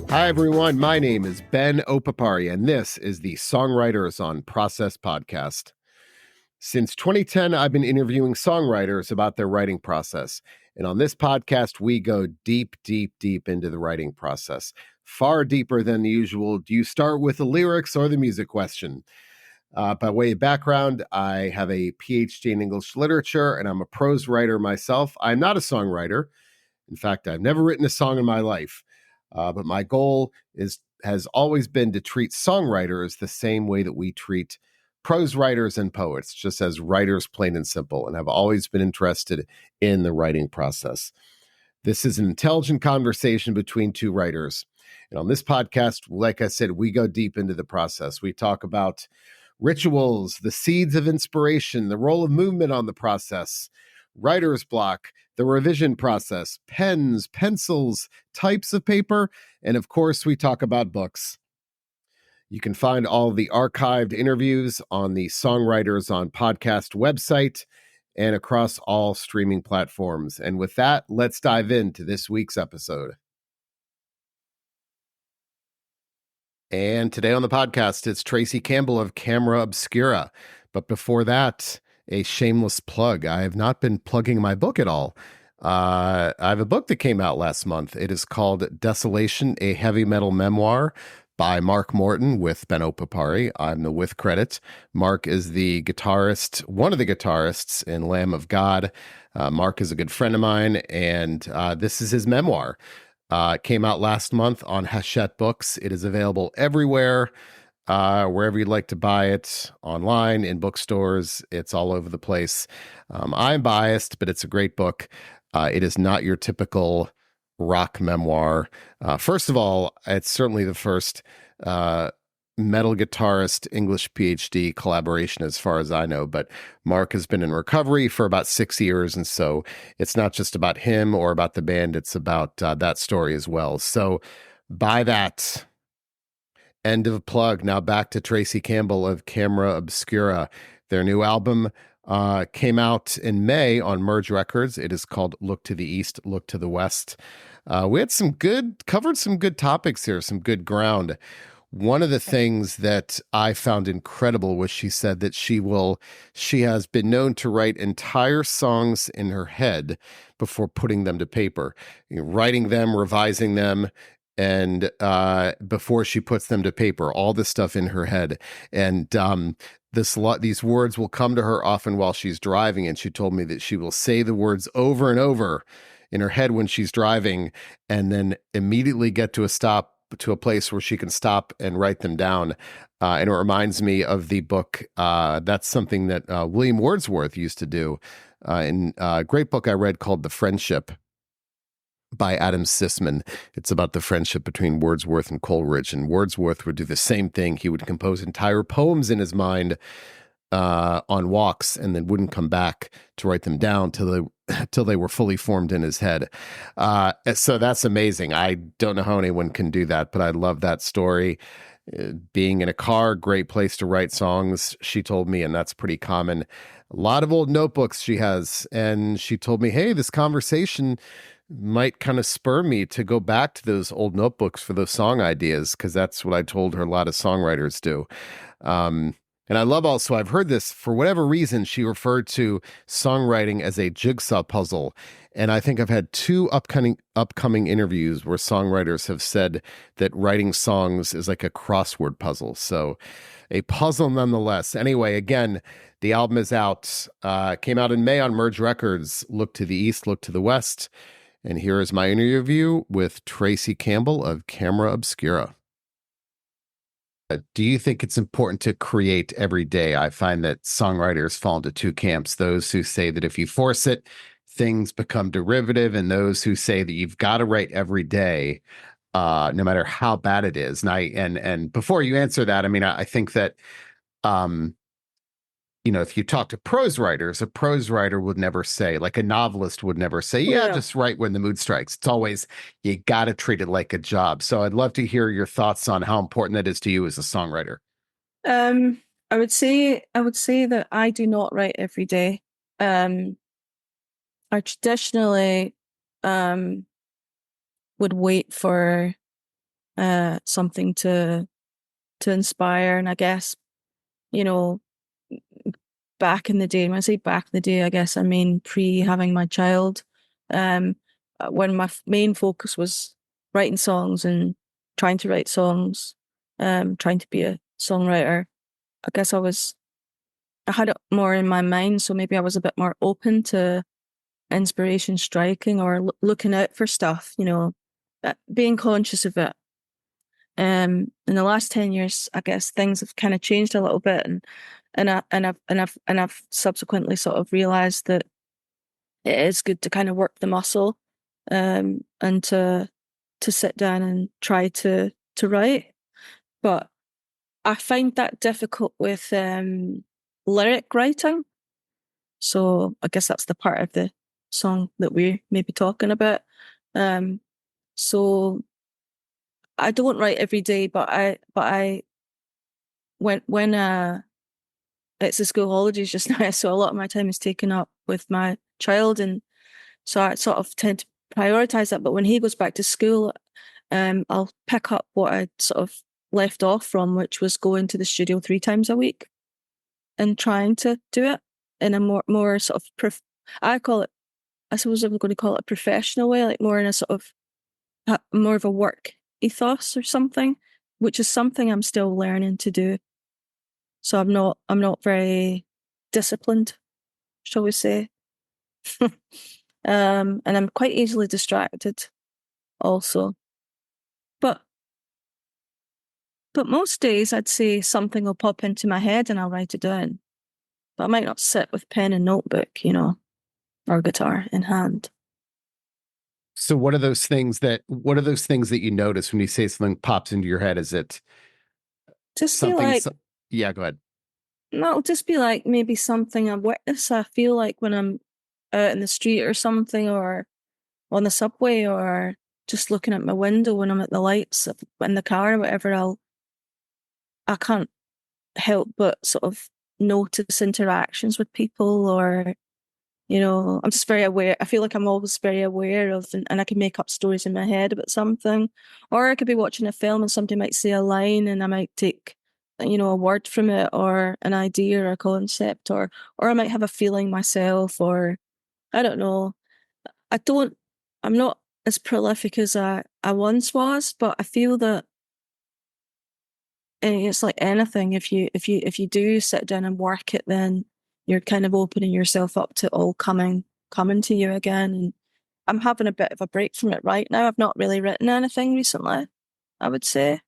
Hi, everyone. My name is Ben Opapari, and this is the Songwriters on Process podcast. Since 2010, I've been interviewing songwriters about their writing process. And on this podcast, we go deep, deep, deep into the writing process. Far deeper than the usual. Do you start with the lyrics or the music question? By way of background, I have a PhD in English literature, and I'm a prose writer myself. I'm not a songwriter. In fact, I've never written a song in my life. But my goal has always been to treat songwriters the same way that we treat prose writers and poets, just as writers, plain and simple, and have always been interested in the writing process. This is an intelligent conversation between two writers. And on this podcast, like I said, we go deep into the process. We talk about rituals, the seeds of inspiration, the role of movement on the process, writer's block, the revision process, pens, pencils, types of paper, and of course, we talk about books. You can find all the archived interviews on the Songwriters on Podcast website and across all streaming platforms. And with that, let's dive into this week's episode. And today on the podcast, it's Tracy Campbell of Camera Obscura. But before that, a shameless plug. I have not been plugging my book at all. I have a book that came out last month. It is called Desolation, a Heavy Metal Memoir by Mark Morton with Ben Opapari. I'm the with credit. Mark is the guitarist, one of the guitarists in Lamb of God. Mark is a good friend of mine, and this is his memoir. It came out last month on Hachette Books. It is available everywhere. Wherever you'd like to buy it, online, in bookstores, it's all over the place. I'm biased, but it's a great book. It is not your typical rock memoir. First of all, it's certainly the first metal guitarist English PhD collaboration as far as I know, but Mark has been in recovery for about 6 years, and so it's not just about him or about the band, it's about that story as well. So buy that. End of plug. Now back to Tracy Campbell of Camera Obscura. Their new album came out in May on Merge Records. It is called Look to the East, Look to the West. We had covered some good topics here, some good ground. One of the things that I found incredible was she said that she has been known to write entire songs in her head before putting them to paper, writing them, revising them, and before she puts them to paper, all this stuff in her head. And these words will come to her often while she's driving, and she told me that she will say the words over and over in her head when she's driving, and then immediately get to a place where she can stop and write them down. And it reminds me of the book. That's something that William Wordsworth used to do in a great book I read called The Friendship by Adam Sisman. It's about the friendship between Wordsworth and Coleridge, and Wordsworth would do the same thing. He would compose entire poems in his mind on walks, and then wouldn't come back to write them down till they were fully formed in his head. So that's amazing. I don't know how anyone can do that, but I love that story. Being in a car, great place to write songs, she told me, and that's pretty common. A lot of old notebooks she has, and she told me, hey, this conversation might kind of spur me to go back to those old notebooks for those song ideas, because that's what I told her a lot of songwriters do. And I love also, I've heard this, for whatever reason, she referred to songwriting as a jigsaw puzzle. And I think I've had two upcoming interviews where songwriters have said that writing songs is like a crossword puzzle. So a puzzle nonetheless. Anyway, again, the album is out, came out in May on Merge Records. Look to the East, Look to the West. And here is my interview with Tracy Campbell of Camera Obscura. Do you think it's important to create every day? I find that songwriters fall into two camps: those who say that if you force it, things become derivative, and those who say that you've got to write every day, no matter how bad it is. And before you answer that, I mean, I think that if you talk to prose writers, a prose writer would never say, like a novelist would never say, yeah, just write when the mood strikes. It's always, you got to treat it like a job. So I'd love to hear your thoughts on how important that is to you as a songwriter. I would say that I do not write every day. I traditionally would wait for something to inspire. And I guess, you know, back in the day, when I say back in the day, I guess I mean pre having my child, um, when my main focus was writing songs and trying to write songs, trying to be a songwriter. I guess I had it more in my mind, so maybe I was a bit more open to inspiration striking or looking out for stuff, being conscious of it. In the last 10 years, I guess things have kind of changed a little bit, and I've subsequently sort of realized that it is good to kind of work the muscle, and to sit down and try to write. But I find that difficult with lyric writing. So I guess that's the part of the song that we may be talking about. Um, so I don't write every day, but I when it's the school holidays just now, so a lot of my time is taken up with my child, and so I sort of tend to prioritize that. But when he goes back to school, I'll pick up what I sort of left off from, which was going to the studio 3 times a week and trying to do it in a more sort of I call it, I suppose I'm going to call it a professional way, like more in a sort of more of a work ethos or something, which is something I'm still learning to do. So I'm not very disciplined, shall we say. And I'm quite easily distracted also. But most days I'd say something will pop into my head and I'll write it down. But I might not sit with pen and notebook, or guitar in hand. So what are those things that you notice when you say something pops into your head? Is it Just be something? like, Yeah, go ahead. no, it'll just be like maybe something I witness. I feel like when I'm out in the street or something, or on the subway, or just looking at my window when I'm at the lights in the car or whatever, I can't help but sort of notice interactions with people, or I'm just very aware. I feel like I'm always very aware of, and I can make up stories in my head about something. Or I could be watching a film and somebody might say a line and I might take, a word from it, or an idea or a concept, or I might have a feeling myself, or I don't know. I don't, I'm not as prolific as I once was, but I feel that it's like anything. If you do sit down and work it, then you're kind of opening yourself up to all coming to you again. And I'm having a bit of a break from it right now. I've not really written anything recently, I would say.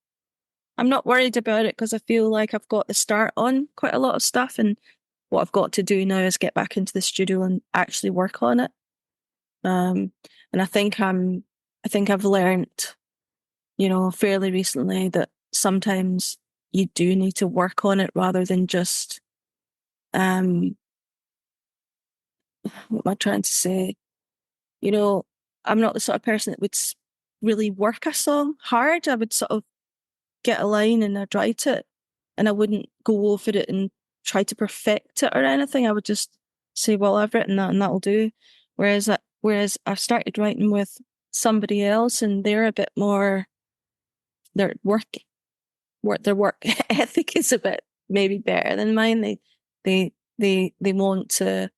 I'm not worried about it because I feel like I've got the start on quite a lot of stuff, and what I've got to do now is get back into the studio and actually work on it. Um, and I think I've learned, fairly recently that sometimes you do need to work on it rather than just, um, what am I trying to say? You know, I'm not the sort of person that would really work a song hard. I would sort of get a line and I'd write it, and I wouldn't go over it and try to perfect it or anything. I would just say, well, I've written that and that'll do. Whereas I've started writing with somebody else and they're a bit more, their work ethic is a bit maybe better than mine. They want to,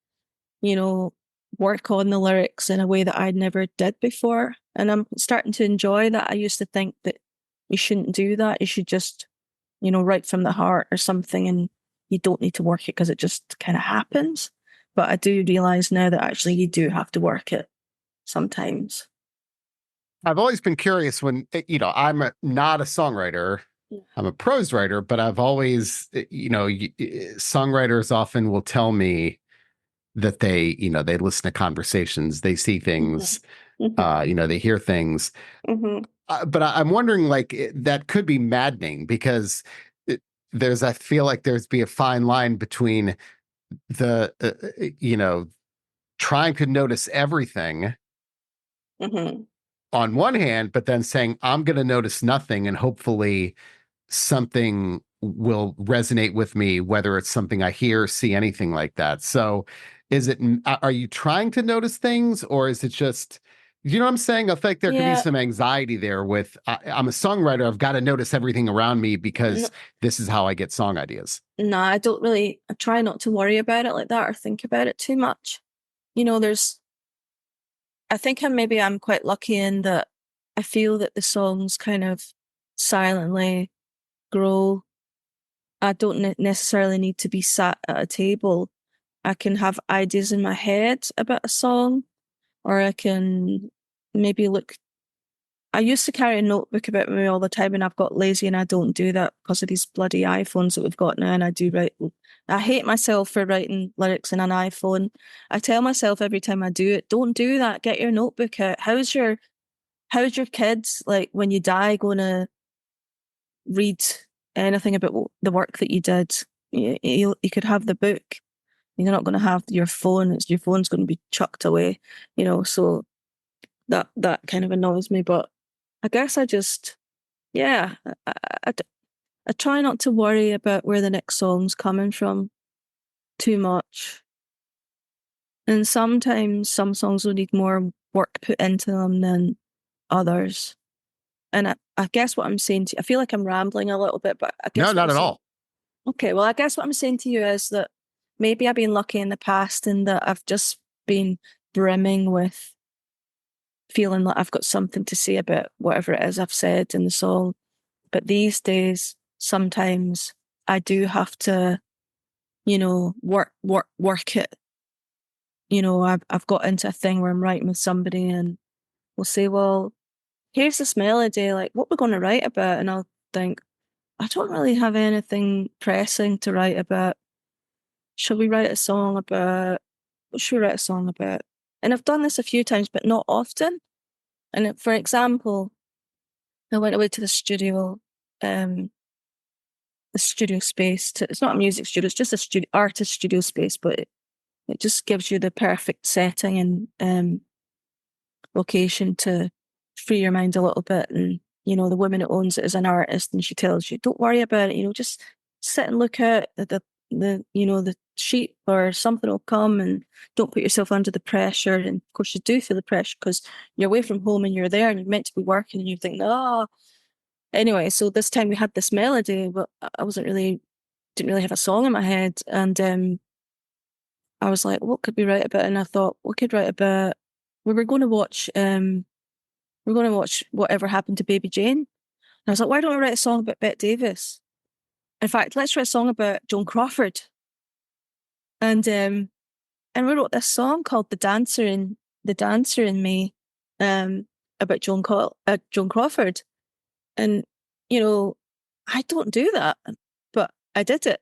you know, work on the lyrics in a way that I never did before. And I'm starting to enjoy that. I used to think that you shouldn't do that. You should just, write from the heart or something, and you don't need to work it because it just kind of happens. But I do realize now that actually you do have to work it sometimes. I've always been curious when, I'm not a songwriter. I'm a prose writer, but I've always, songwriters often will tell me that they listen to conversations, they see things, they hear things. Mm-hmm. But I'm wondering, like, that could be maddening because I feel like there's be a fine line between the, trying to notice everything Mm-hmm. on one hand, but then saying, I'm going to notice nothing and hopefully something will resonate with me, whether it's something I hear, see, anything like that. So are you trying to notice things, or is it just You know what I'm saying? I think there could be Yeah, some anxiety there with I'm a songwriter. I've got to notice everything around me n- because this is how I get song ideas. no, I don't really, I try not to worry about it like that or think about it too much. You know, I think I'm quite lucky in that I feel that the songs kind of silently grow. I don't necessarily need to be sat at a table. I can have ideas in my head about a song, or I can maybe look. I used to carry a notebook about me all the time, and I've got lazy and I don't do that because of these bloody iPhones that we've got now. And I do write. I hate myself for writing lyrics in an iPhone. I tell myself every time I do it, don't do that. Get your notebook out. How's your kids like when you die going to read anything about the work that you did? You could have the book. You're not going to have your phone. Your phone's going to be chucked away, So that kind of annoys me. But I guess yeah, I, I try not to worry about where the next song's coming from too much. And sometimes some songs will need more work put into them than others. And I guess what I'm saying to you, I feel like I'm rambling a little bit, but I No, guess what I'm not at saying, all. okay, well, I guess what I'm saying to you is that maybe I've been lucky in the past and that I've just been brimming with feeling like I've got something to say about whatever it is I've said in the song. But these days, sometimes I do have to, work it. I've got into a thing where I'm writing with somebody and we'll say, well, here's this melody, like what we're going to write about. And I'll think, I don't really have anything pressing to write about. Shall we write a song about, what should we write a song about? And I've done this a few times, but not often. And for example, I went away to um, the studio space. It's not a music studio; it's just a artist studio space. But it just gives you the perfect setting and location to free your mind a little bit. And the woman who owns it is an artist, and she tells you, "Don't worry about it. Just sit and look at the sheet, or something will come, and don't put yourself under the pressure." And of course, you do feel the pressure because you're away from home and you're there, and you're meant to be working, and you think, "Oh." Anyway, so this time we had this melody, but I didn't really have a song in my head. And I was like, what could we write about? And I thought we could write about, we were going to watch, Whatever Happened to Baby Jane. And I was like, why don't I write a song about Bette Davis? In fact, let's write a song about Joan Crawford. And we wrote this song called The Dancer in Me, about Joan Crawford. And, you know, I don't do that, but I did it.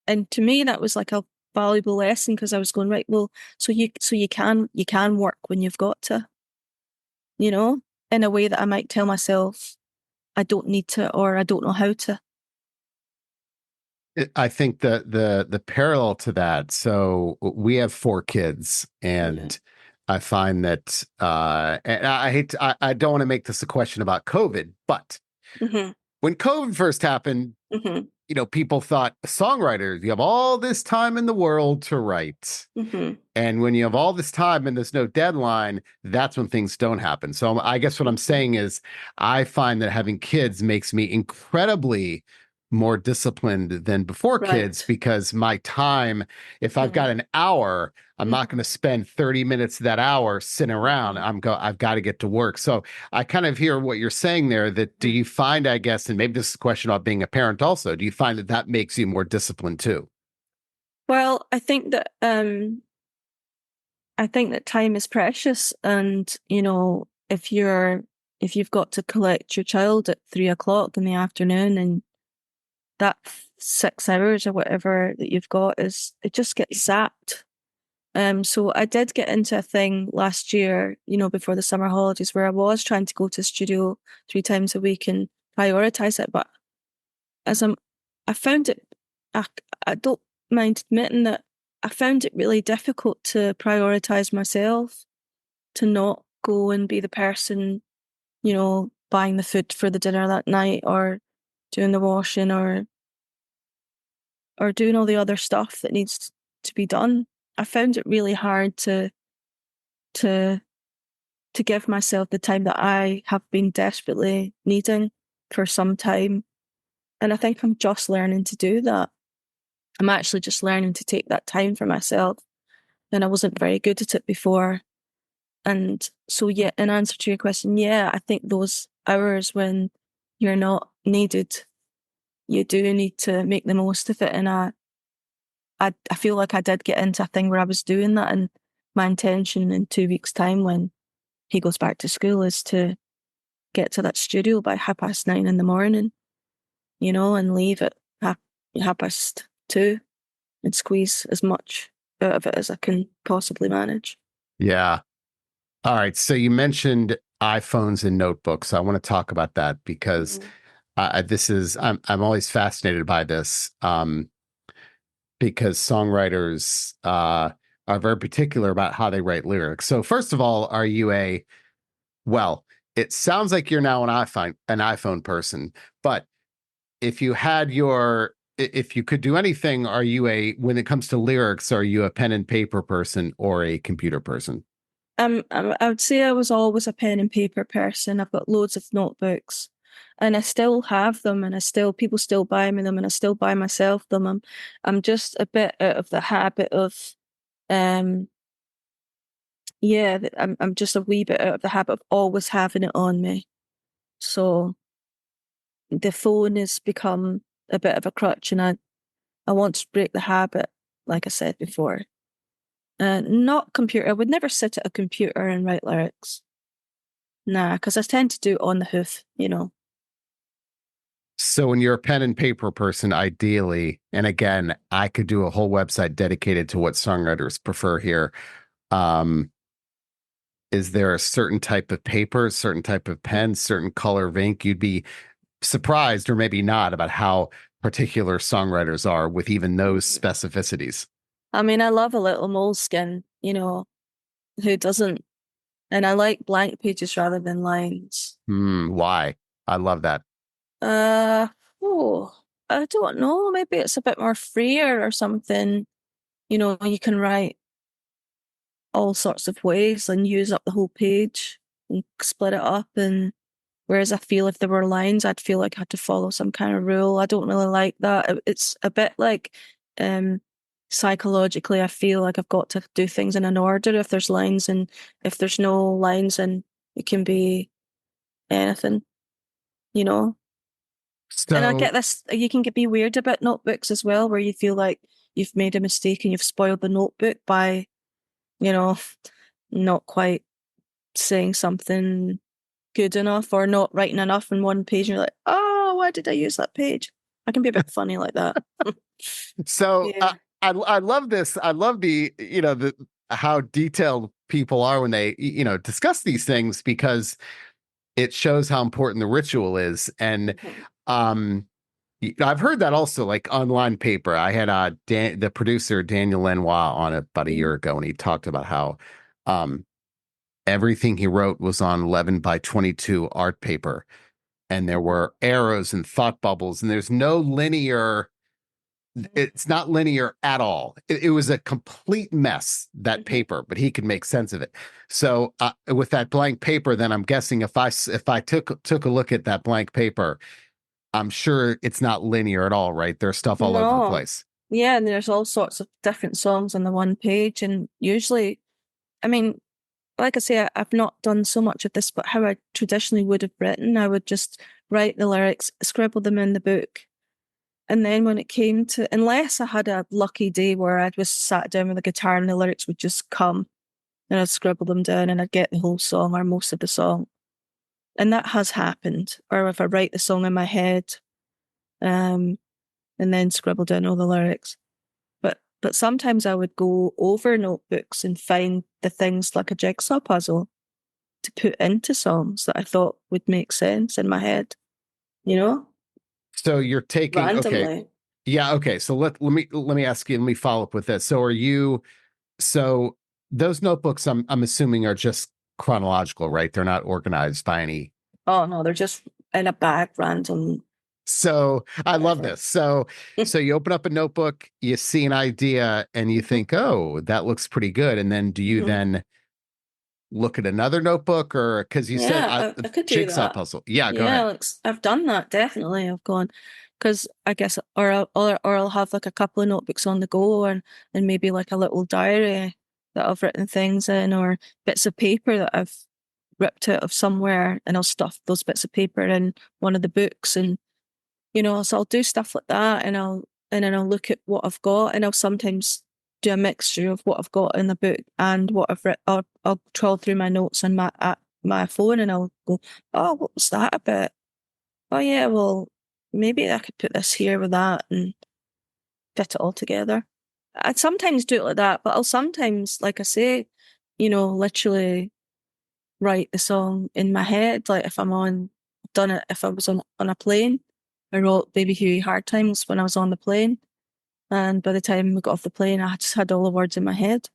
And to me, that was like a valuable lesson because I was going, right, well, so you can work when you've got to, you know, in a way that I might tell myself I don't need to or I don't know how to. I think the parallel to that. So we have four kids, Yeah. and I find that and I hate I don't want to make this a question about COVID, but Hmm. when COVID first happened, Hmm. people thought songwriters, you have all this time in the world to write. Hmm. And when you have all this time and there's no deadline, that's when things don't happen. So I guess what I'm saying is I find that having kids makes me incredibly more disciplined than before kids Right. because my time, if I've got Hmm. an hour, I'm not going to spend 30 minutes of that hour sitting around. Hmm. I've got to get to work. So I kind of hear what you're saying there that do you find, I guess, and maybe this is a question about being a parent also, do you find that that makes you more disciplined too? Well, I think that time is precious, and if you've got to collect your child at 3 o'clock in the afternoon, and that 6 hours or whatever that you've got is it just gets zapped. So I did get into a thing last year, before the summer holidays, where I was trying to go to studio 3 times a week and prioritize it. But as I found it, I, I don't mind admitting that I found it really difficult to prioritize myself, to not go and be the person, buying the food for the dinner that night or doing the washing or doing all the other stuff that needs to be done. I found it really hard to to give myself the time that I have been desperately needing for some time. And I think I'm just learning to do that. I'm actually just learning to take that time for myself. And I wasn't very good at it before. And so, yeah, in answer to your question, yeah, I think those hours when you're not needed, you do need to make the most of it. And I feel like I did get into a thing where I was doing that. And my intention in 2 weeks' time when he goes back to school is to get to that studio by 9:30 in the morning, and leave at 2:30 and squeeze as much out of it as I can possibly manage. Yeah. All right. So you mentioned iPhones and notebooks. I want to talk about that because I'm always fascinated by this, because songwriters are very particular about how they write lyrics. So first of all, are you well, it sounds like you're now an iPhone person, but if you could do anything, when it comes to lyrics, are you a pen and paper person or a computer person? I would say I was always a pen and paper person. I've got loads of notebooks, and I still have them, and people still buy me them, and I still buy myself them. I'm just a bit out of the habit of, um, yeah, I'm just a wee bit out of the habit of always having it on me. So the phone has become a bit of a crutch, and I want to break the habit, like I said before. Not computer. I would never sit at a computer and write lyrics. Nah, because I tend to do it on the hoof. So when you're a pen and paper person, ideally, and again, I could do a whole website dedicated to what songwriters prefer here. Um, is there a certain type of paper, certain type of pen, certain color of ink? You'd be surprised, or maybe not, about how particular songwriters are with even those specificities. I mean, I love a little moleskin, who doesn't? And I like blank pages rather than lines. Why? I love that. Uh, oh, I don't know. Maybe it's a bit more freer or something. You can write all sorts of ways and use up the whole page and split it up. And whereas I feel if there were lines, I'd feel like I had to follow some kind of rule. I don't really like that. It's a bit like, psychologically, I feel like I've got to do things in an order if there's lines, and if there's no lines, and it can be anything, you know? And I So get this, you can be weird about notebooks as well, where you feel like you've made a mistake and you've spoiled the notebook by, you know, not quite saying something good enough or not writing enough in one page. And you're like, oh, why did I use that page? I can be a bit funny like that. So Yeah. I love this. I love the how detailed people are when they discuss these things, because it shows how important the ritual is. And Mhm. um, I've heard that also, like online paper. I had the producer Daniel Lenoir on about a year ago, and he talked about how um, everything he wrote was on 11 by 22 art paper, and there were arrows and thought bubbles, and there's no linear. It's not linear at all. It was a complete mess, that Mhm. paper, but he could make sense of it. So with that blank paper, then I'm guessing if I took a look at that blank paper, I'm sure it's not linear at all, right? There's stuff all over the No. place. Yeah, and there's all sorts of different songs on the one page. And usually, I mean, like I say, I've not done so much of this, but how I traditionally would have written, I would just write the lyrics, scribble them in the book. And then when it came to, unless I had a lucky day where I was sat down with a guitar and the lyrics would just come and I'd scribble them down and I'd get the whole song or most of the song. And that has happened. Or if I write the song in my head, um, and then scribble down all the lyrics. But sometimes I would go over notebooks and find the things like a jigsaw puzzle to put into songs that I thought would make sense in my head, you know, So you're taking okay, randomly. yeah, okay. So let me ask you. Let me follow up with this. So those notebooks, I'm assuming, are just chronological, right? They're not organized by any. Oh no, they're just in a bag, random, So I love whatever. this. So you open up a notebook, you see an idea, and you think, "Oh, that looks pretty good." And then do you Mhm. then look at another notebook, or because you said Yeah, I could do jigsaw that. puzzle? Yeah, go Yeah, ahead. like I've done that definitely. I've gone because I guess, or I'll have like a couple of notebooks on the go, and maybe like a little diary that I've written things in, or bits of paper that I've ripped out of somewhere, and I'll stuff those bits of paper in one of the books, and so I'll do stuff like that, and then I'll look at what I've got, and I'll sometimes do a mixture of what I've got in the book and what I've read. I'll trawl through my notes on my phone, and I'll go, oh, what was that about? Oh yeah, well, maybe I could put this here with that and fit it all together. I'd sometimes do it like that, but I'll sometimes, like I say, literally write the song in my head. Like if I'm on, done it if I was on a plane. I wrote Baby Huey Hard Times when I was on the plane. And by the time we got off the plane, I just had all the words in my head.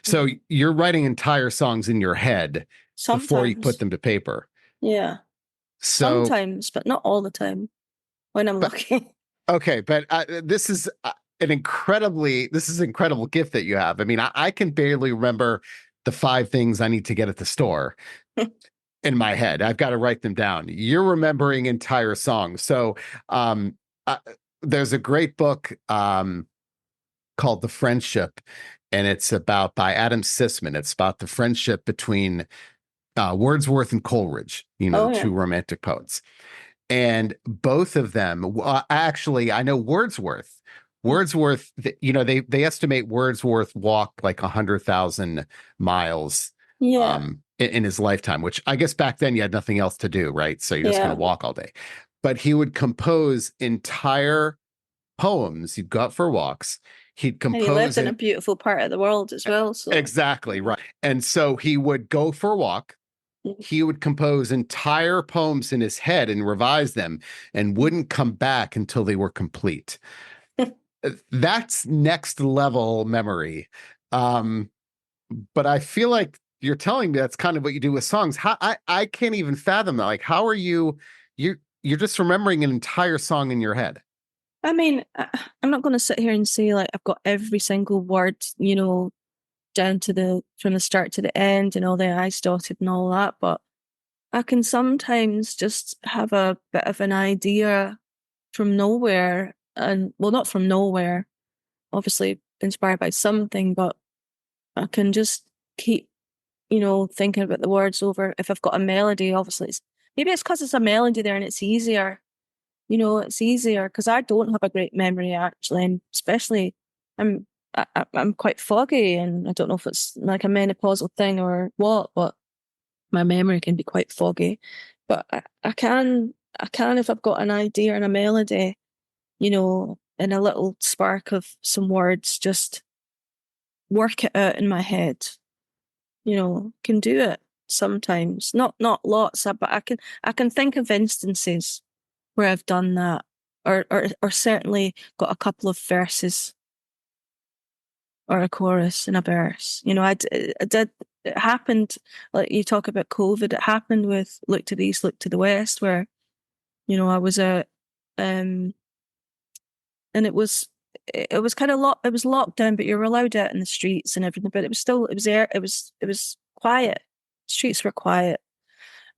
So you're writing entire songs in your head before you put Sometimes. them to paper. Yeah. So, Sometimes, but not all the time when I'm but lucky. okay, but this is this is an incredible gift that you have. I mean, I can barely remember the five things I need to get at the store in my head. I've got to write them down. You're remembering entire songs. So, um, uh, there's a great book called The Friendship, and it's about by Adam Sisman. It's about the friendship between Wordsworth and Coleridge, the Oh yeah. two romantic poets. And both of them, actually, I know Wordsworth. Wordsworth, they estimate Wordsworth walked like 100,000 miles Yeah. in his lifetime, which I guess back then you had nothing else to do, right? So you're just going to Yeah. walk all day. But he would compose entire poems. He'd go out for walks. He'd And he lived compose in a it beautiful part of the world as well, so exactly yeah. right. And so he would go for a walk. He would compose entire poems in his head and revise them and wouldn't come back until they were complete. That's next level memory. Um, but I feel like you're telling me that's kind of what you do with songs. I can't even fathom that. Like, how are you're just remembering an entire song in your head? I mean, I'm not going to sit here and say like I've got every single word, down to the from the start to the end and all the I's dotted and all that, but I can sometimes just have a bit of an idea from nowhere, and well, not from nowhere, obviously inspired by something, but I can just keep, thinking about the words over. If I've got a melody, obviously maybe it's because it's a melody there and it's easier. It's easier because I don't have a great memory actually, and especially I'm I'm quite foggy, and I don't know if it's like a menopausal thing or what, but my memory can be quite foggy. But I can if I've got an idea and a melody, and a little spark of some words, just work it out in my head. Can do it sometimes. Not lots, but I can think of instances where I've done that, or certainly got a couple of verses or a chorus and a verse. I did. It happened, like you talk about COVID. It happened with "Look to the East, Look to the West," where I was um, and it was kind of locked. It was locked down, but you were allowed out in the streets and everything. But it was air. It was quiet. Streets were quiet,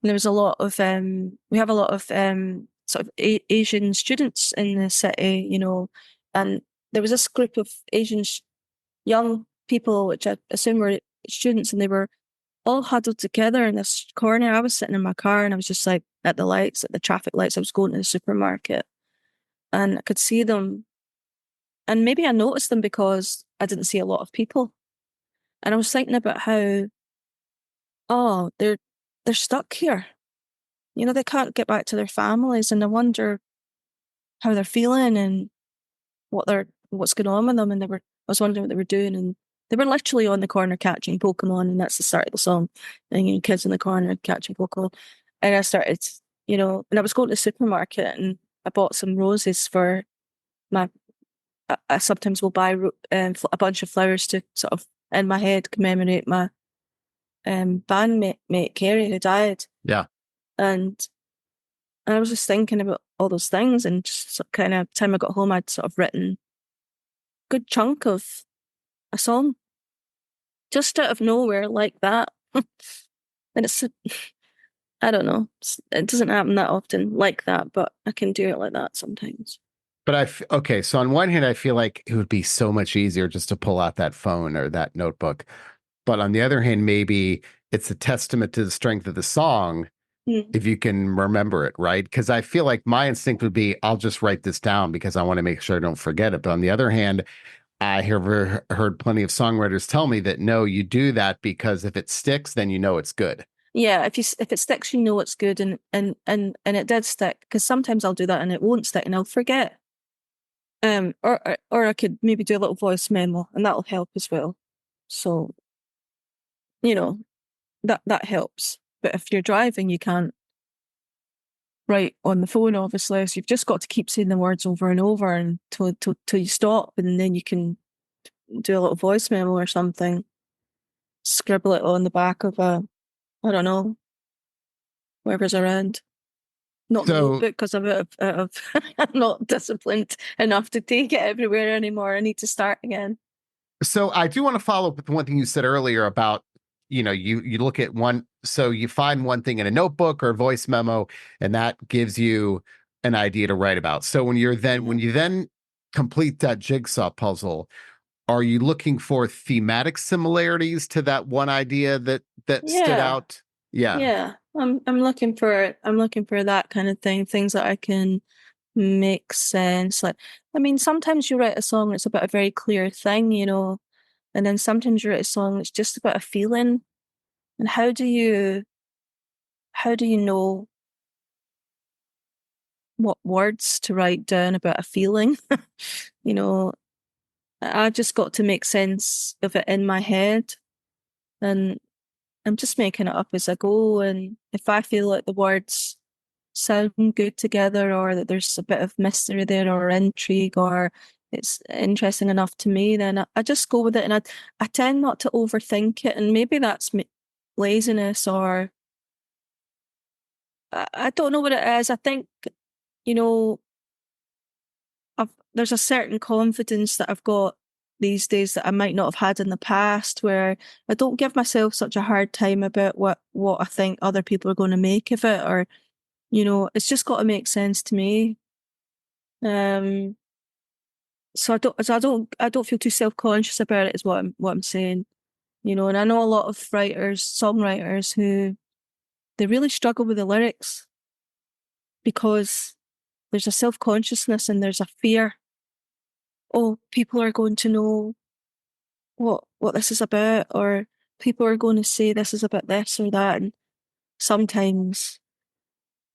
and there was a lot of we have a lot of sort of Asian students in the city, and there was this group of young people, which I assume were students, and they were all huddled together in this corner. I was sitting in my car and I was just like at the lights, at the traffic lights. I was going to the supermarket and I could see them. And maybe I noticed them because I didn't see a lot of people. And I was thinking about how, oh, they're stuck here. They can't get back to their families, and I wonder how they're feeling and what's going on with them. And I was wondering what they were doing, and they were literally on the corner catching Pokemon, and that's the start of the song. And kids in the corner catching Pokemon, and I started, and I was going to the supermarket, and I bought some roses for my. I sometimes will buy a bunch of flowers to sort of in my head commemorate my bandmate Carrie who died, Yeah. and I was just thinking about all those things, and just kind of time I got home, I'd sort of written a good chunk of a song. just out of nowhere like that. And I don't know. It doesn't happen that often like that, but I can do it like that sometimes. But okay, so on one hand, I feel like it would be so much easier just to pull out that phone or that notebook. But on the other hand, maybe it's a testament to the strength of the song Mm. if you can remember it, right? Because I feel like my instinct would be, I'll just write this down because I want to make sure I don't forget it. But on the other hand, I have heard plenty of songwriters tell me that no, you do that because if it sticks, then you know it's good. Yeah, if it sticks, you know it's good, and it did stick because sometimes I'll do that and it won't stick and I'll forget. Or I could maybe do a little voice memo and that'll help as well. So, you know, that helps. But if you're driving, you can't write on the phone, obviously. So you've just got to keep saying the words over and over and till you stop, and then you can do a little voice memo or something. Scribble it on the back of I don't know, whatever's around. Not the So notebook because I'm not disciplined enough to take it everywhere anymore. I need to start again. So I do want to follow up with one thing you said earlier about, you look at one, so you find one thing in a notebook or a voice memo, and that gives you an idea to write about. So Yeah. when you then complete that jigsaw puzzle, are you looking for thematic similarities to that one idea that stood Yeah. out? Yeah. Yeah. I'm looking for that kind of thing, things that I can make sense. Like, I mean, sometimes you write a song that's about a very clear thing, and then sometimes you write a song that's just about a feeling. And how do you know what words to write down about a feeling? You know, I just got to make sense of it in my head, and I'm just making it up as I go. And if I feel like the words sound good together, or that there's a bit of mystery there, or intrigue, or it's interesting enough to me, then I just go with it. And I tend not to overthink it. And maybe that's laziness, or I don't know what it is. I think, you know, there's a certain confidence that I've got these days that I might not have had in the past, where I don't give myself such a hard time about what I think other people are going to make of it, or it's just got to make sense to me. Um, I don't feel too self-conscious about it, is what I'm saying. And I know a lot of songwriters who they really struggle with the lyrics because there's a self-consciousness and there's a fear. Oh, people are going to know what this is about, or people are going to say this is about this or that, and sometimes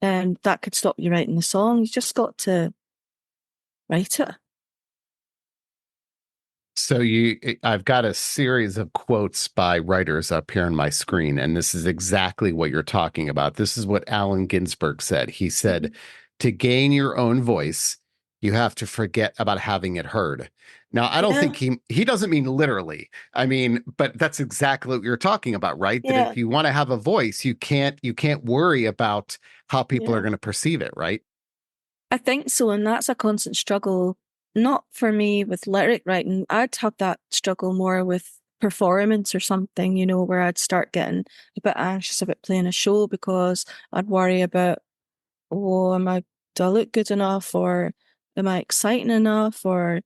that could stop you writing the song. You just got to write it. So I've got a series of quotes by writers up here on my screen, and this is exactly what you're talking about. This is what Allen Ginsberg said. He said, Mhm. to gain your own voice, you have to forget about having it heard. Now, I don't think Yeah, he doesn't mean literally. I mean, but that's exactly what you're talking about, right? That yeah, if you want to have a voice, you can't worry about how people are yeah. going to perceive it, right? I think so, and that's a constant struggle. Not for me with lyric writing. I'd have that struggle more with performance or something, where I'd start getting a bit anxious about playing a show because I'd worry about, oh, do I look good enough, or am I exciting enough, or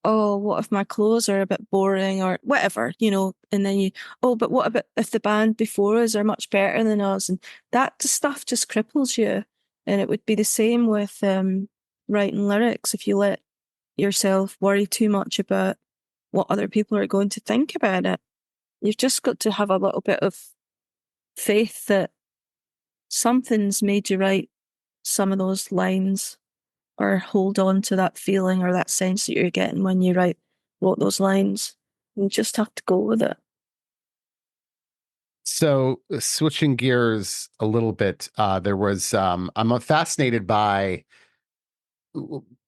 oh, what if my clothes are a bit boring, or whatever, and then oh, but what about if the band before us are much better than us? And that stuff just cripples you. And it would be the same with writing lyrics. If you let yourself worry too much about what other people are going to think about it, you've just got to have a little bit of faith that something's made you write some of those lines, or hold on to that feeling or that sense that you're getting when you wrote those lines. You just have to go with it. So switching gears a little bit, I'm fascinated by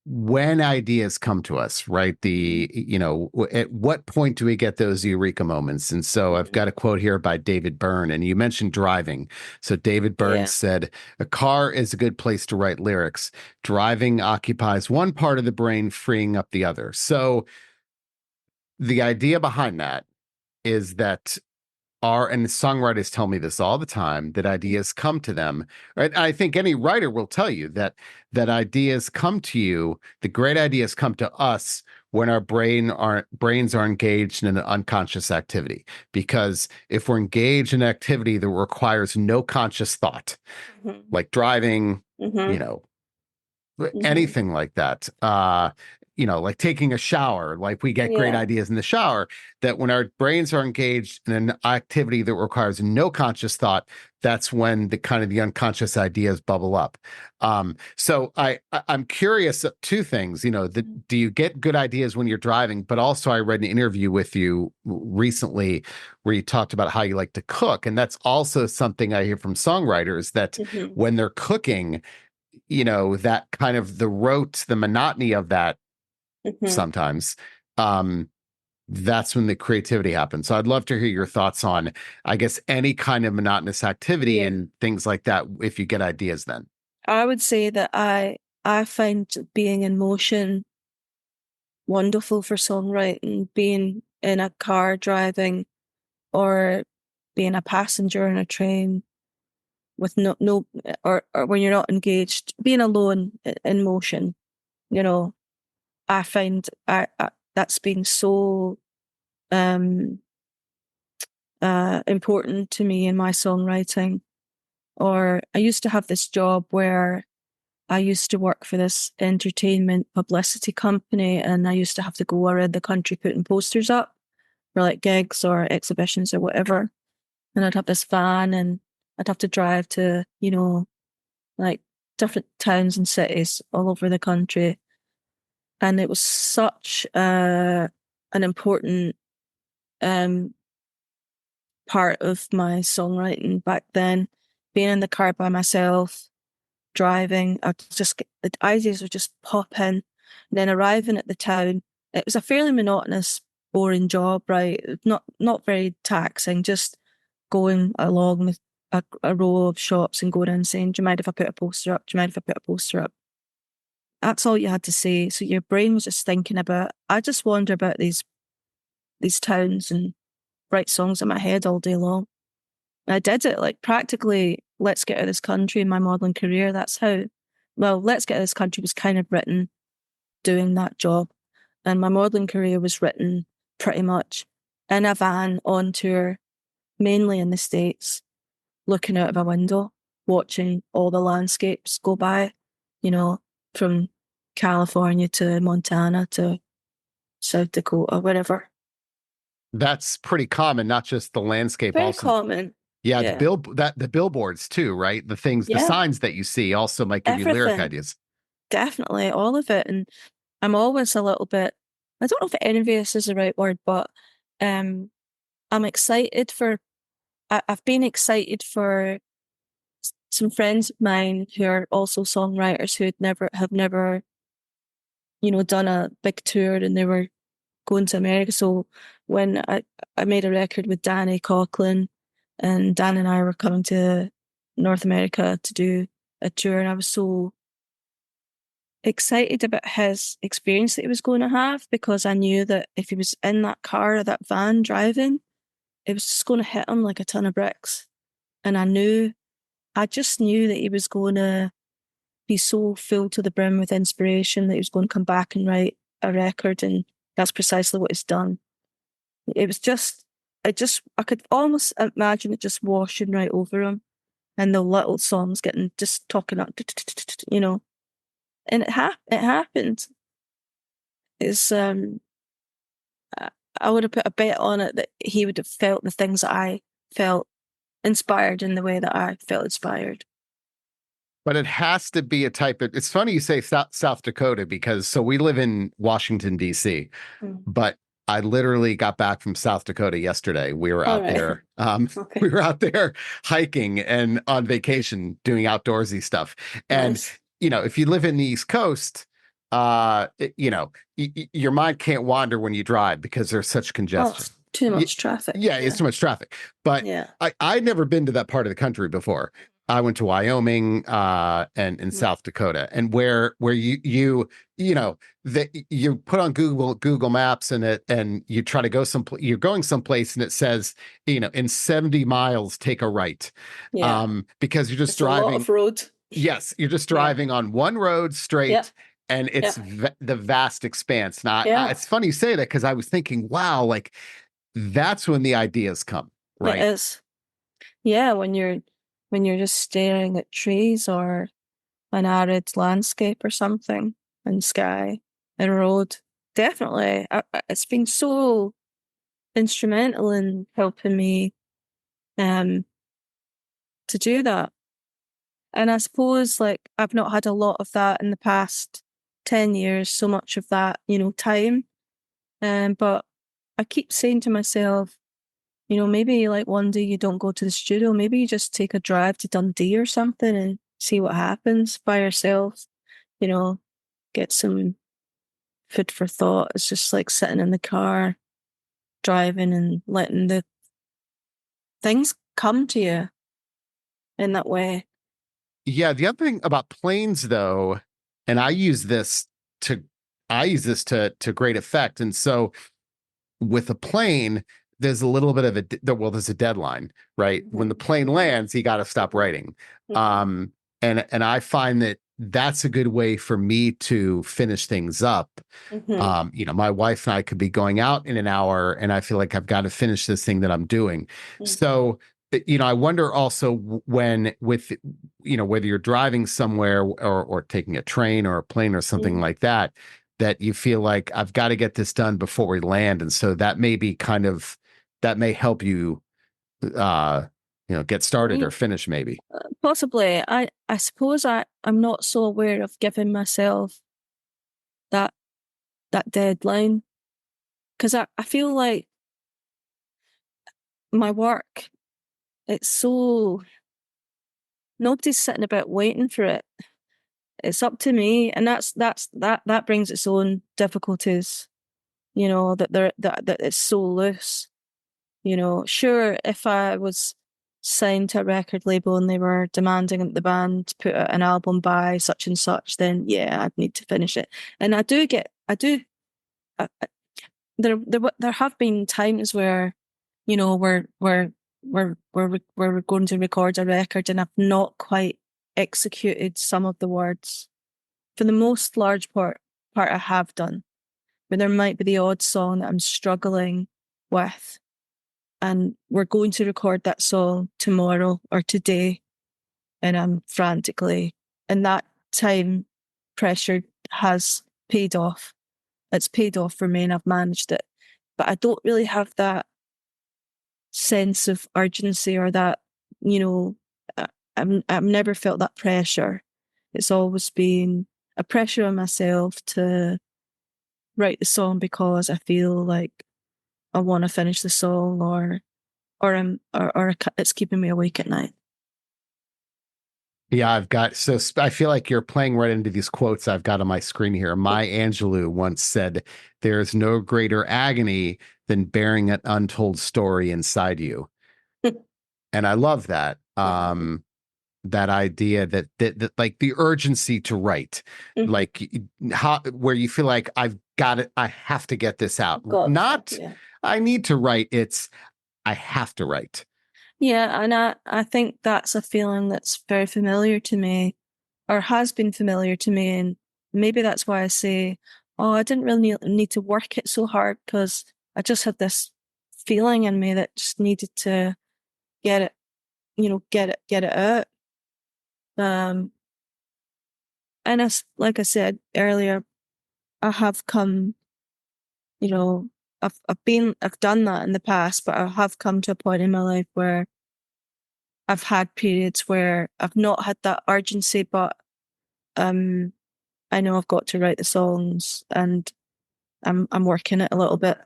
when ideas come to us, right? At what point do we get those eureka moments? And so I've got a quote here by David Byrne, and you mentioned driving. So David Byrne Yeah. said, a car is a good place to write lyrics. Driving occupies one part of the brain, freeing up the other. So the idea behind that is that and songwriters tell me this all the time, that ideas come to them, right? I think any writer will tell you that ideas come to you, the great ideas come to us when our brains are engaged in an unconscious activity. Because if we're engaged in activity that requires no conscious thought, Mm-hmm. like driving, you Mm-hmm. know, Mm-hmm. anything like that, like taking a shower, like we get great Yeah. ideas in the shower, that when our brains are engaged in an activity that requires no conscious thought, that's when the unconscious ideas bubble up. So I'm curious of two things, do you get good ideas when you're driving? But also I read an interview with you recently where you talked about how you like to cook. And that's also something I hear from songwriters, that Mm-hmm. when they're cooking, that kind of the monotony of that Mm-hmm. sometimes, um, that's when the creativity happens. So I'd love to hear your thoughts on, I guess, any kind of monotonous activity Yeah. and things like that, if you get ideas then. I would say that I find being in motion wonderful for songwriting, being in a car driving or being a passenger in a train with no or when you're not engaged, being alone in motion, you know, I find I that's been so um important to me in my songwriting. Or I used to have this job where I used to work for this entertainment publicity company, and I used to have to go around the country putting posters up for like gigs or exhibitions or whatever. And I'd have this van and I'd have to drive to, like different towns and cities all over the country. And it was such an important um, part of my songwriting back then, being in the car by myself, driving. The ideas would just pop in. And then arriving at the town, it was a fairly monotonous, boring job, right? Not very taxing, just going along with a row of shops and going in and saying, "Do you mind if I put a poster up? Do you mind if I put a poster up?" That's all you had to say. So your brain was just thinking about, I just wander about these towns and write songs in my head all day long. And I did it like practically Let's Get Out of This Country in my modelling career. That's how, well, Let's Get Out of This Country was kind of written doing that job. And my modelling career was written pretty much in a van on tour, mainly in the States, looking out of a window, watching all the landscapes go by, you know, from California to Montana to South Dakota, wherever. That's pretty common, not just the landscape, Very also. common. Yeah, Yeah. the billboards too, right? The Yeah. signs that you see also might give you lyric Everything. ideas. Definitely. All of it. And I'm always a little bit, I don't know if envious is the right word, but um, I'm excited for, I've been excited for some friends of mine who are also songwriters who have never, done a big tour and they were going to America. So when I made a record with Danny Coughlin, and Dan and I were coming to North America to do a tour, and I was so excited about his experience that he was going to have, because I knew that if he was in that car or that van driving, it was just going to hit him like a ton of bricks. And I just knew that he was going to be so full to the brim with inspiration that he was going to come back and write a record. And that's precisely what he's done. It was just, I could almost imagine it just washing right over him, and the little songs getting just talking up, and it happened. It's I I would have put a bet on it that he would have felt the things that I felt, inspired in the way that I felt inspired. But it has to be a type of, it's funny you say South Dakota, because so we live in Washington, D.C., Mm. but I literally got back from South Dakota yesterday. We were All out right. there. We Okay. were out there hiking and on vacation doing outdoorsy stuff. And, Nice. if you live in the East Coast, your mind can't wander when you drive because there's such Oh, congestion. it's too Y- much traffic. Yeah, it's Yeah. too much traffic. But Yeah. I'd never been to that part of the country before. I went to Wyoming and in Mm. South Dakota, and where you know that you put on Google Maps and you try to go you're going someplace and it says in 70 miles take a right, Yeah. because you're just It's a lot driving. of road. Yes, you're just Yeah. driving on one road Yeah. straight, and it's Yeah. the vast expanse. Now, Yeah. it's funny you say that because I was thinking, wow, like that's when the ideas come, It right? is. Yeah, when you're just staring at trees or an arid landscape or something and sky and road. Definitely. It's been so instrumental in helping me um to do that. And I suppose like I've not had a lot of that in the past 10 years, so much of that, time. But I keep saying to myself, maybe like one day you don't go to the studio, maybe you just take a drive to Dundee or something and see what happens by yourself, you know, get some food for thought. It's just like sitting in the car, driving and letting the things come to you in that way. Yeah, the other thing about planes though, and to I use this to great effect. And so with a plane, there's a little bit of there's a deadline, right? When the Mhm. plane lands, you got to stop writing. Mhm. Um, and I find that that's a good way for me to finish things up. Mhm. My wife and I could be going out in an hour, and I feel like I've got to finish this thing that I'm doing. Mhm. So, I wonder also when with, whether you're driving somewhere or taking a train or a plane or something Mhm. like that, that you feel like I've got to get this done before we land. And so that may be that may help you, uh, get started or Mm, finish maybe. Possibly. I suppose I'm not so aware of giving myself that that deadline because I feel like my work, it's so nobody's sitting about waiting for it. It's up to me, and that brings its own difficulties. That it's so loose. Sure, if I was signed to a record label and they were demanding that the band put out an album by such and such, then yeah, I'd need to finish it. And I do. There have been times where, we're going to record a record and I've not quite executed some of the words. For the most large part I have done, but there might be the odd song that I'm struggling with, and we're going to record that song tomorrow or today, and I'm frantically, and that time pressure has paid off. It's paid off for me, and I've managed it. But I don't really have that sense of urgency or that, you know, I've never felt that pressure. It's always been a pressure on myself to write the song because I feel like I want to finish the song, or it's keeping me awake at night. Yeah, I feel like you're playing right into these quotes I've got on my screen here. Maya Angelou once said, "There is no greater agony than bearing an untold story inside you." And I love that. Mhm. That idea that like the urgency to write, Mhm. like how where you feel like I've got it, I have to get this out. God, Not yeah. I need to write, it's I have to write. Yeah, and I think that's a feeling that's very familiar to me, or has been familiar to me, and maybe that's why I say, oh, I didn't really need to work it so hard because I just had this feeling in me that just needed to get it, get it out. Um, and as like I said earlier, I have come, you know, I've done that in the past, but I have come to a point in my life where I've had periods where I've not had that urgency, but um, I know I've got to write the songs, and I'm working it a little bit,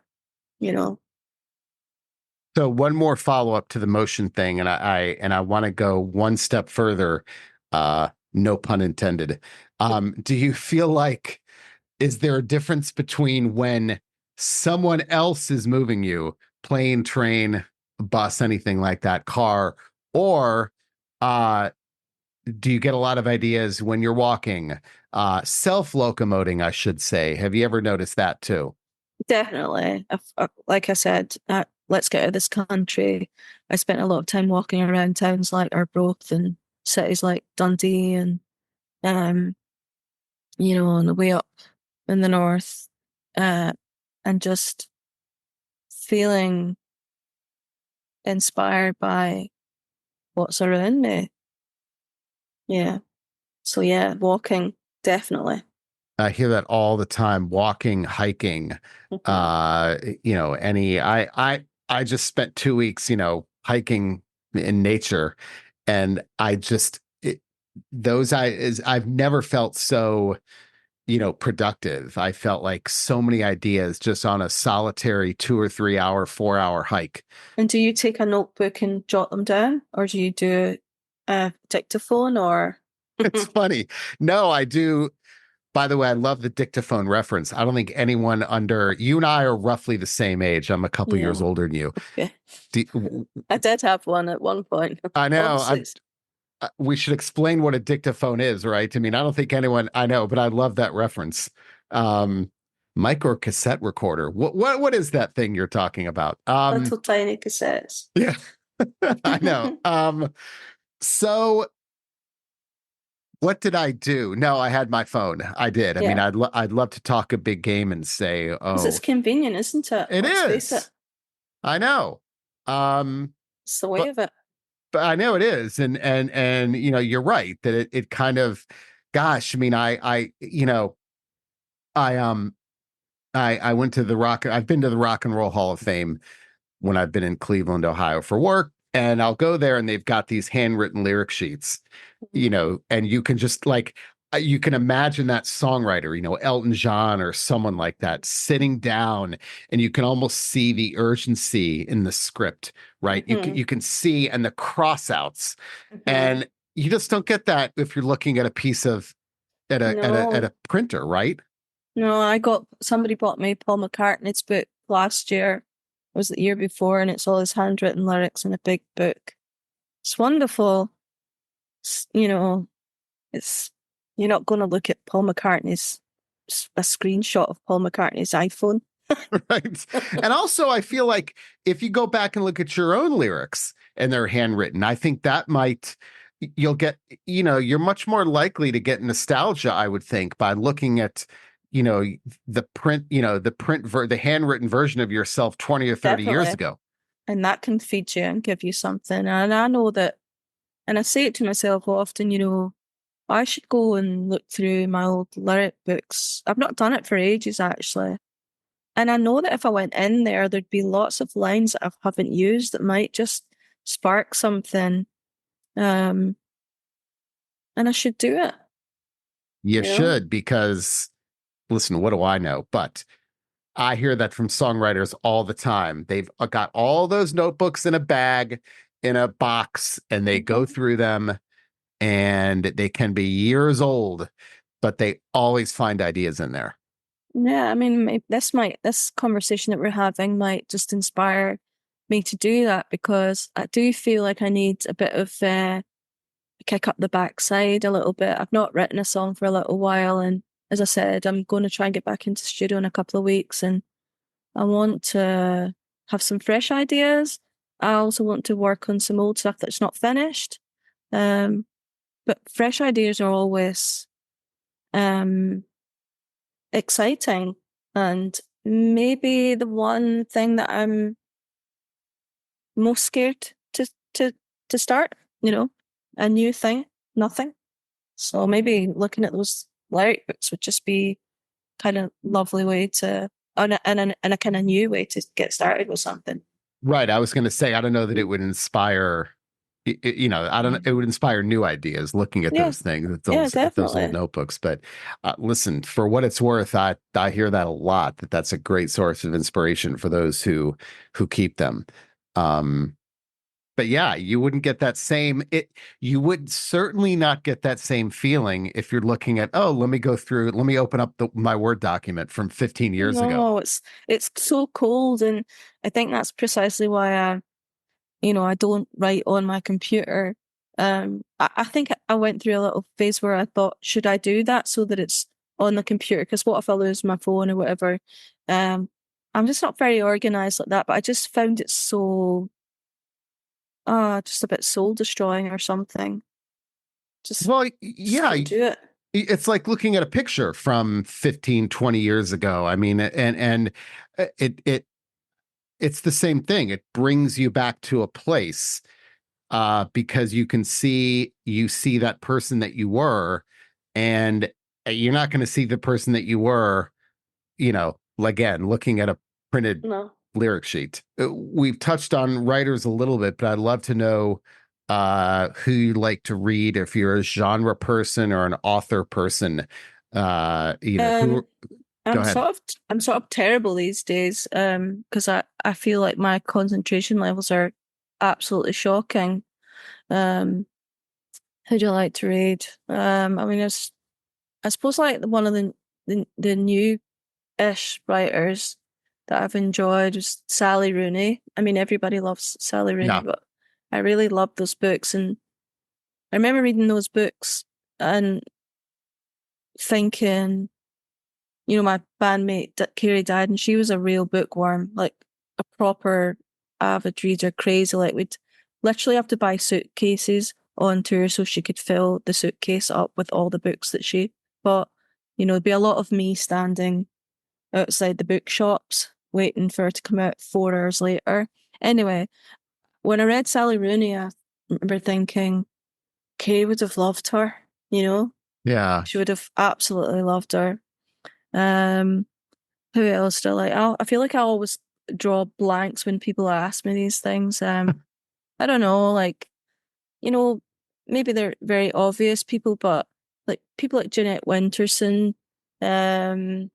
you know. So one more follow up to the motion thing, and I want to go one step further. No pun intended. Do you feel like is there a difference between when someone else is moving you, plane, train, bus, anything like that, car, or do you get a lot of ideas when you're walking? Self-locomoting, I should say. Have you ever noticed that too? Definitely. Like I said, let's get out of this country. I spent a lot of time walking around towns like Arbroath and cities like Dundee and um, on the way up in the north, uh, and just feeling inspired by what's around me. Yeah. So yeah, walking, definitely. I hear that all the time. Walking, hiking, Hmm. any. I just spent 2 weeks, hiking in nature, and I've never felt so, productive. I felt like so many ideas just on a solitary 2 or 3 hour, 4 hour hike. And do you take a notebook and jot them down, or do you do a dictaphone, or? It's funny. No, I do. By the way, I love the dictaphone reference. I don't think anyone under you and I are roughly the same age. I'm a couple years Yeah. older than you. Yeah. Do, I did have one at one point. I know. Obviously, We should explain what a dictaphone is, right? I mean, I don't think anyone I know, but I love that reference. Um, Mic or cassette recorder. What is that thing you're talking about? little tiny cassettes. Yeah, I know. So what did I do? No, I had my phone. I did. I mean, Yeah. I'd love to talk a big game and say, Because it's oh, convenient, isn't it? it Let's face it. is. I know. Um, It's the way but of it. but I know it is, and you're right that it kind of, gosh, I mean, I I went to the rock. I've been to the Rock and Roll Hall of Fame when I've been in Cleveland, Ohio for work, and I'll go there and they've got these handwritten lyric sheets, and you can just like you can imagine that songwriter, Elton John or someone like that sitting down, and you can almost see the urgency in the script, right? Hmm. You can see and the crossouts, Hmm. and you just don't get that if you're looking at a piece of at No, a printer, right? no, somebody bought me Paul McCartney's book last year. It was the year before, and it's all his handwritten lyrics in a big book. It's wonderful. It's, it's you're not going to look at Paul McCartney's a screenshot of Paul McCartney's iPhone. Right. And also, I feel like if you go back and look at your own lyrics and they're handwritten, I think that you'll get, you're much more likely to get nostalgia, I would think, by looking at, you know, the print, the handwritten version of yourself 20 or 30 years Definitely. ago. And that can feed you and give you something. And I know that, and I say it to myself often, I should go and look through my old lyric books. I've not done it for ages, actually. And I know that if I went in there, there'd be lots of lines that I haven't used that might just spark something. Um, and I should do it, You you know? should, because listen, what do I know? But I hear that from songwriters all the time. They've got all those notebooks in a bag, in a box, and they go Mhm. through them, and they can be years old, but they always find ideas in there. Yeah, I mean, this conversation that we're having might just inspire me to do that because I do feel like I need a bit of kick up the backside a little bit. I've not written a song for a little while, and as I said, I'm going to try and get back into studio in a couple of weeks, and I want to have some fresh ideas. I also want to work on some old stuff that's not finished. Um, but fresh ideas are always um exciting, and maybe the one thing that I'm most scared to start, a new thing, nothing. So maybe looking at those lyric books would just be kind of lovely way to, and a kind of new way to get started with something. Right. I was going to say, I don't know that it would inspire, I don't know, it would inspire new ideas looking at Yeah, those things, yeah, at those old definitely. notebooks. But listen, for what it's worth, I hear that a lot, that's a great source of inspiration for those who keep them. Um, but yeah, you wouldn't get that same you would certainly not get that same feeling if you're looking at, oh, let me open up my Word document from 15 years ago. No, it's so cold, and I think that's precisely why I don't write on my computer. I think I went through a little phase where I thought, should I do that so that it's on the computer? Because what if I lose my phone or whatever? Um, I'm just not very organized like that, but I just found it so, just a bit soul destroying or something. Well, Just yeah, couldn't do it. it's like looking at a picture from 15, 20 years ago. I mean, and it's the same thing. It brings you back to a place because you see that person that you were, and you're not going to see the person that you were, again, looking at a printed No. lyric sheet. We've touched on writers a little bit, but I'd love to know who you like to read, if you're a genre person or an author person. Who? Um, Go ahead. I'm sort of terrible these days, because I feel like my concentration levels are absolutely shocking. Um, who do you like to read? I mean, I suppose like one of the new-ish writers that I've enjoyed was Sally Rooney. I mean, everybody loves Sally Rooney, Yeah, but I really loved those books, and I remember reading those books and thinking, my bandmate Carrie died, and she was a real bookworm, like a proper avid reader, crazy. Like we'd literally have to buy suitcases on tour so she could fill the suitcase up with all the books that she bought. There'd be a lot of me standing outside the bookshops waiting for her to come out 4 hours later. Anyway, when I read Sally Rooney, I remember thinking Kay would have loved her, you know? yeah. She would have absolutely loved her. Um, who else do I like? I feel like I always draw blanks when people ask me these things. I don't know, like, you know, maybe they're very obvious people, but like people like Jeanette Winterson. Um,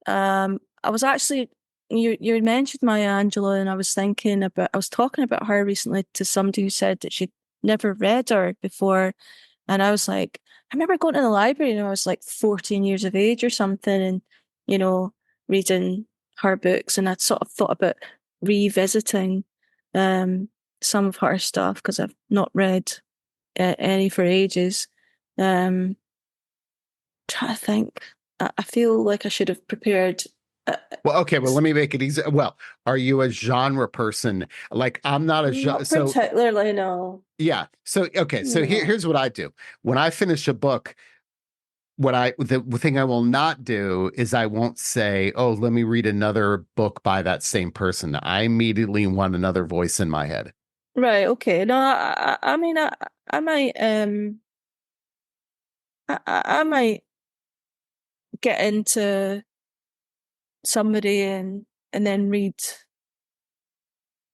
I was actually you mentioned Maya Angelou, and I was talking about her recently to somebody who said that she'd never read her before, and I was like, I remember going to the library and I was like 14 years of age or something, and you know, reading her books, and I'd sort of thought about revisiting um some of her stuff because I've not read any for ages. Um, trying to think. I feel like I should have prepared. Uh, Well, okay. Well, let me make it easy. Well, are you a genre person? Like, I'm not a genre. Not So, particularly, no. yeah. So, okay. So No. here's what I do. When I finish a book, the thing I will not do is I won't say, "Oh, let me read another book by that same person." I immediately want another voice in my head. Right, okay. No, I mean, I might, I might get into somebody and then read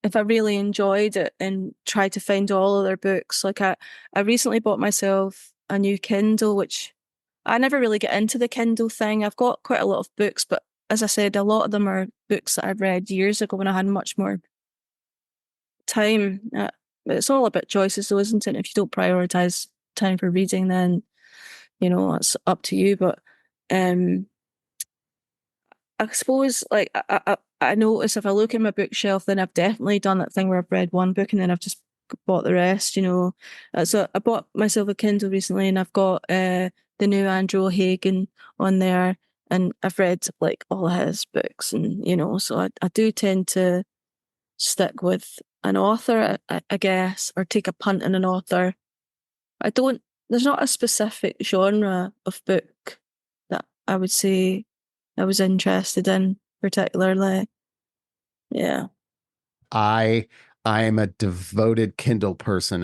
if I really enjoyed it and try to find all of their books. Like I recently bought myself a new Kindle, which I never really get into the Kindle thing. I've got quite a lot of books, but as I said, a lot of them are books that I've read years ago when I had much more time. It's all about choices, though, isn't it? If you don't prioritize time for reading, then it's up to you. But um, I suppose, like I notice if I look at my bookshelf, then I've definitely done that thing where I've read one book and then I've just bought the rest. So I bought myself a Kindle recently, and I've got the new Andrew Hagen on there, and I've read like all of his books, and so I do tend to stick with an author, I guess, or take a punt on an author. I don't, there's not a specific genre of book that I would say I was interested in particularly. Yeah. I I am a devoted Kindle person.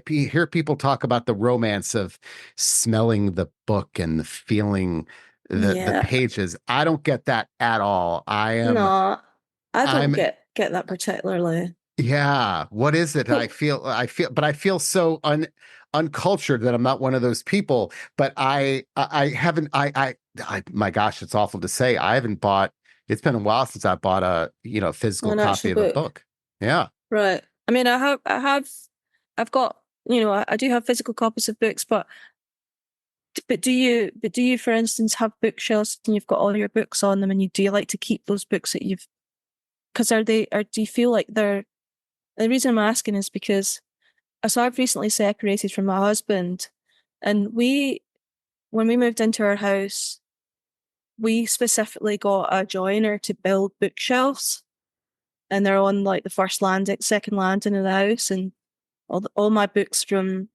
Hear people talk about the romance of smelling the book and the feeling the Yeah. pages. I don't get that at all. No, I don't I'm get that particularly. Yeah, what is it? But I feel so uncultured that I'm not one of those people. But I haven't, my gosh, it's awful to say. I haven't bought, it's been a while since I bought a, physical an copy actual of a book. book. Yeah. Right. I mean, I've got, I do have physical copies of books, but do you, for instance, have bookshelves and you've got all your books on them, and do you like to keep those books that because do you feel like the reason I'm asking is because so I've recently separated from my husband, and when we moved into our house, we specifically got a joiner to build bookshelves, and they're on like the first landing, second landing of the house, and all my books from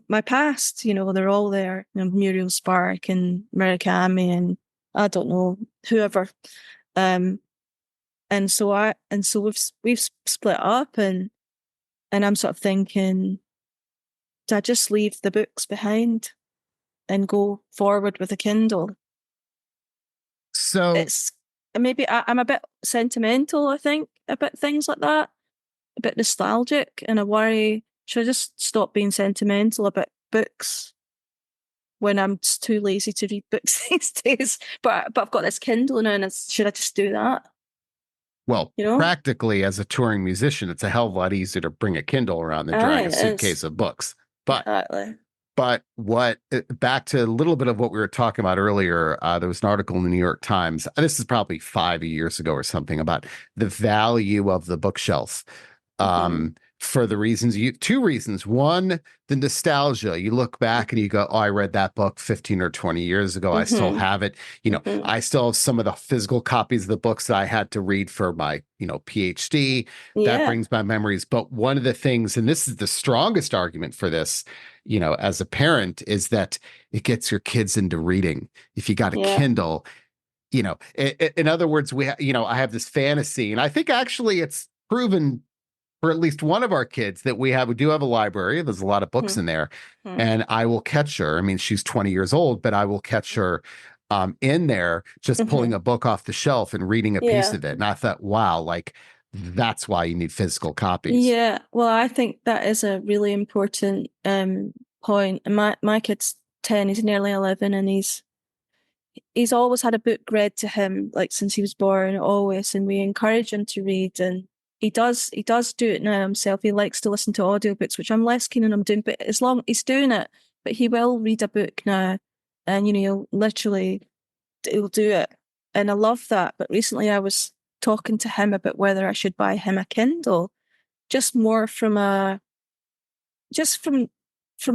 my past, they're all there. Muriel Spark and Murakami and I don't know whoever. Um, and so we've split up, and I'm sort of thinking, do I just leave the books behind and go forward with a Kindle? So, It's maybe I'm a bit sentimental, I think, about things like that, a bit nostalgic, and I worry, should I just stop being sentimental about books when I'm just too lazy to read books these days? But I've got this Kindle now, and should I just do that? well, You know? practically as a touring musician, it's a hell of a lot easier to bring a Kindle around than Aye, drag a it's suitcase of books. But exactly. what back to a little bit of what we were talking about earlier, there was an article in the New York Times. This is probably 5 years ago or something, about the value of the bookshelf. Hmm. For the reasons two reasons. One, the nostalgia. You look back and you go, oh, I read that book 15 or 20 years ago. I still Hmm. have it. Hmm. I still have some of the physical copies of the books that I had to read for my, PhD. That Yeah. brings back memories. But one of the things, and this is the strongest argument for this, as a parent, is that it gets your kids into reading. If you got a Yeah. Kindle, in other words, I have this fantasy, and I think actually it's proven for at least one of our kids that we do have a library. There's a lot of books Hmm. in there, Hmm. and I will catch her. I mean, she's 20 years old, but I will catch her in there just pulling Hmm. a book off the shelf and reading a piece Yeah. of it. And I thought, wow, like that's why you need physical copies. Yeah. Well, I think that is a really important point. And my kid's 10, he's nearly 11, and he's always had a book read to him, like since he was born, always, and we encourage him to read, and he does do it now himself. He likes to listen to audiobooks, which I'm less keen on him doing, but as long he's doing it, but he will read a book now, and he'll do it. And I love that. But recently I was talking to him about whether I should buy him a Kindle, just more just from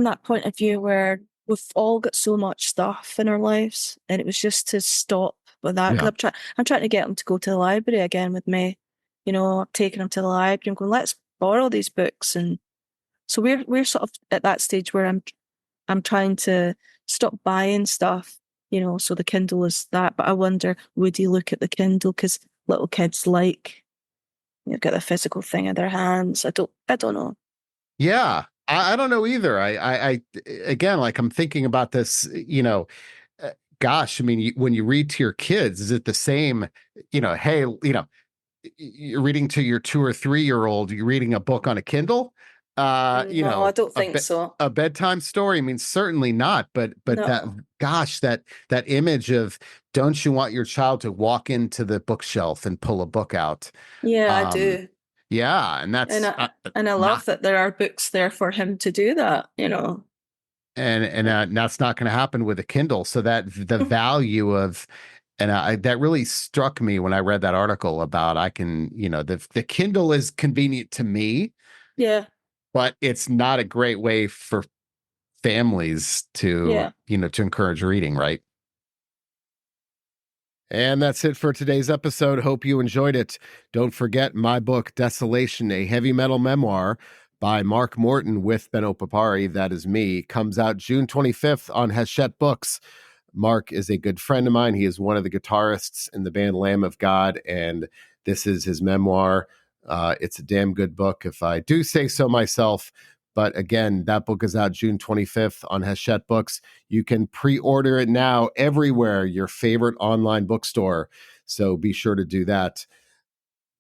that point of view where we've all got so much stuff in our lives, and it was just to stop with that, because Yeah. I'm trying to get him to go to the library again with me. I'm taking him to the library. I'm going, let's borrow these books, and so we're sort of at that stage where I'm trying to stop buying stuff. So the Kindle is that, but I wonder, would he look at the Kindle, because little kids like get the physical thing in their hands. I don't know. Yeah. I don't know either. Again, like I'm thinking about this, gosh, I mean, when you read to your kids, is it the same, hey, you're reading to your 2 or 3 year old, you're reading a book on a Kindle, No, I don't think so. a bedtime story. I mean, certainly not, but that, No. gosh, that image of, don't you want your child to walk into the bookshelf and pull a book out? Yeah, I Um, do. yeah, and And that's I not, love that there are books there for him to do that. and that's not going to happen with a Kindle. So that the value of, and that really struck me when I read that article about, I can, the Kindle is convenient to me, Yeah, but it's not a great way for families to, yeah. to encourage reading, right? And that's it for today's episode. Hope you enjoyed it. Don't forget my book, Desolation, a heavy metal memoir by Mark Morton with Benno Papari, that is me, comes out June 25th on Hachette Books. Mark is a good friend of mine. He is one of the guitarists in the band Lamb of God, and this is his memoir. It's a damn good book, if I do say so myself. But again, that book is out June 25th on Hachette Books. You can pre-order it now everywhere, your favorite online bookstore. So be sure to do that.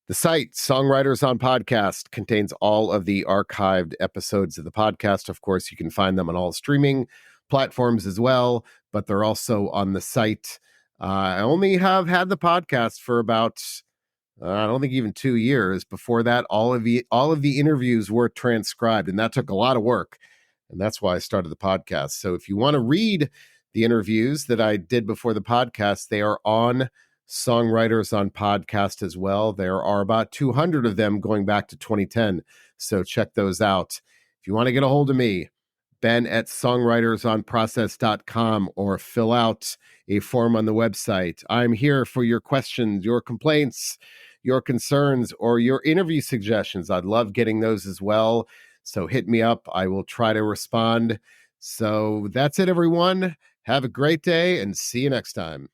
The site, Songwriters on Podcast, contains all of the archived episodes of the podcast. Of course, you can find them on all streaming platforms as well, but they're also on the site. I only have had the podcast for about, I don't think even 2 years. Before that, all of the interviews were transcribed, and that took a lot of work. And that's why I started the podcast. So if you want to read the interviews that I did before the podcast, they are on songwriters on podcast as well. There are about 200 of them going back to 2010. So check those out. If you want to get a hold of me, Ben at songwritersonprocess.com, or fill out a form on the website. I'm here for your questions, your complaints, your concerns, or your interview suggestions. I'd love getting those as well. So hit me up. I will try to respond. So that's it, everyone. Have a great day and see you next time.